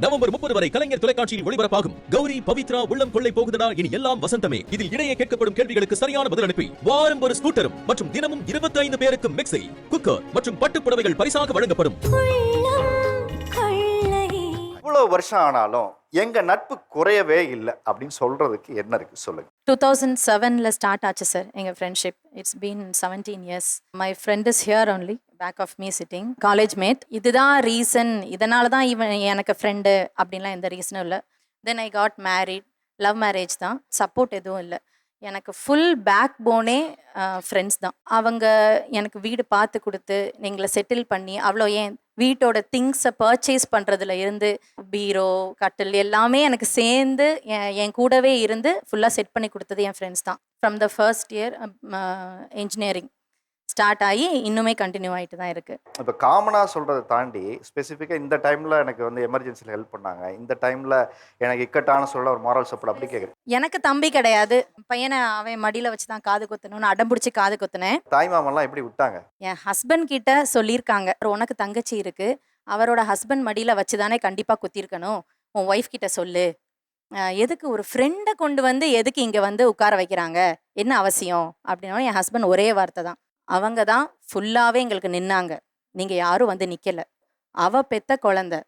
November 30 வரை கலைஞர் தொலைக்காட்சியில் ஒளிபரப்பாகும் கௌரி பவித்ரா உள்ளம் கொள்ளை போகுதடா இனி எல்லாம் வசந்தமே. இதில் இடையே கேட்கப்படும் கேள்விகளுக்கு சரியான பதில் அனுப்பி வாரம் ஒரு ஸ்கூட்டரும் மற்றும் தினமும் 25 பேருக்கு மிக்ஸி, குக்கர் மற்றும் பட்டுப் புடவைகள் பரிசாக வழங்கப்படும். இவ்வளவு வருஷம் ஆனாலும் எங்க நட்பு குறையவே இல்லை அப்படின்னு சொல்றதுக்கு என்ன இருக்கு சொல்லுங்க. 2007ல ஸ்டார்ட் ஆச்சு சார் எங்கள் friendship. It's been 17 years. My friend is here only, back of me sitting. College mate. இதுதான் ரீசன், இதனால தான் இவன் எனக்கு ஃப்ரெண்டு அப்படின்லாம் எந்த ரீசனும் இல்லை. Then I got married. Love marriage தான், சப்போர்ட் எதுவும் இல்லை. எனக்கு ஃபுல் பேக் போனே ஃப்ரெண்ட்ஸ் தான். அவங்க எனக்கு வீடு பார்த்து கொடுத்து எங்களை செட்டில் பண்ணி, அவ்வளோ ஏன் வீட்டோட திங்ஸை பர்ச்சேஸ் பண்ணுறதுல இருந்து பீரோ, கட்டில் எல்லாமே எனக்கு சேர்ந்து என் கூடவே இருந்து ஃபுல்லாக செட் பண்ணி கொடுத்தது என் ஃப்ரெண்ட்ஸ் தான். From the first year engineering start ஆகி இன்னுமே கண்டினியூ ஆகிட்டு தான் இருக்குது. இப்போ காமனாக சொல்கிறத தாண்டி ஸ்பெசிஃபிக்காக இந்த டைமில் எனக்கு வந்து எமர்ஜென்சியில் ஹெல்ப் பண்ணாங்க, இந்த டைமில் எனக்கு இக்கட்டான சொல்ல ஒரு மாரல் சப்போர்ட் அப்படி கேட்குறேன். எனக்கு தம்பி கிடையாது, பையனை அவன் மடியில் வச்சு தான் காது குத்தணும்னு அடம் பிடிச்சி காது குத்துனேன். தாய் மாமெல்லாம் எப்படி விட்டாங்க? என் ஹஸ்பண்ட் கிட்ட சொல்லியிருக்காங்க, உனக்கு தங்கச்சி இருக்குது, அவரோட ஹஸ்பண்ட் மடியில் வச்சு தானே கண்டிப்பாக குத்திருக்கணும், உன் ஒய்ஃப் கிட்ட சொல்லு. எதுக்கு ஒரு ஃப்ரெண்டை கொண்டு வந்து எதுக்கு இங்கே வந்து உட்கார வைக்கிறாங்க, என்ன அவசியம் அப்படின்னா என் ஹஸ்பண்ட் ஒரே வார்த்தை தான், அவங்க தான் ஃபுல்லாகவே எங்களுக்கு நின்னாங்க, நீங்கள் யாரும் வந்து நிற்கலை, அவ பெத்த குழந்தை,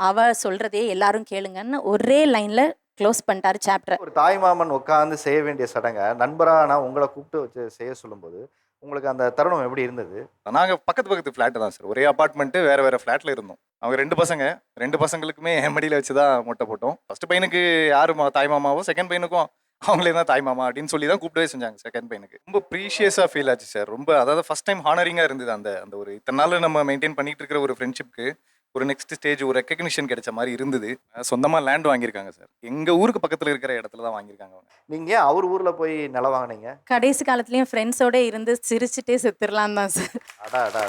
அவ சொல்கிறதே எல்லாரும் கேளுங்கன்னு ஒரே லைனில் க்ளோஸ் பண்ணிட்டாரு சாப்டர். ஒரு தாய் மாமன் உட்காந்து செய்ய வேண்டிய சடங்கை நண்பராக நான் உங்களை கூப்பிட்டு வச்சு செய்ய சொல்லும்போது உங்களுக்கு அந்த தருணம் எப்படி இருந்தது? நாங்கள் பக்கத்து ஃப்ளாட்டு தான் சார், ஒரே அப்பார்ட்மெண்ட்டு, வேறு ஃப்ளாட்டில் இருந்தோம். அவங்க 2 பசங்களுக்குமே என் மடியில் வச்சு தான் மொட்டை போட்டோம். ஃபர்ஸ்ட் பையனுக்கு யார் தாய் மாமாவோ, செகண்ட் பையனுக்கும் அவங்களே தான் தாய் மாமா அப்படின்னு சொல்லி தான் கூப்பிட்டவே செஞ்சாங்க. செகண்ட் பையனுக்கு ரொம்ப ப்ரீஷியஸாக ஃபீல் ஆச்சு சார். ரொம்ப அதாவது ஃபர்ஸ்ட் டைம் ஹானரிங்காக இருந்தது. அந்த ஒரு இத்தனை நாள் நம்ம மெயின்டைன் பண்ணிட்டு இருக்கிற ஒரு ஃப்ரெண்ட்ஷிப்க்கு ஒரு நெக்ஸ்ட் ஸ்டேஜ், ஒரு ரெக்கக்னிஷன் கிடைச்ச மாதிரி இருந்தது. சொந்தமாக லேண்ட் வாங்கியிருக்காங்க சார், எங்கள் ஊருக்கு பக்கத்தில் இருக்கிற இடத்துல தான் வாங்கியிருக்காங்க அவங்க. நீங்கள் அவர் ஊரில் போய் நிலம் வாங்கினீங்க? கடைசி காலத்துலேயும் ஃப்ரெண்ட்ஸோடு இருந்து சிரிச்சுட்டே செத்துடலாம் தான் சார். அடா.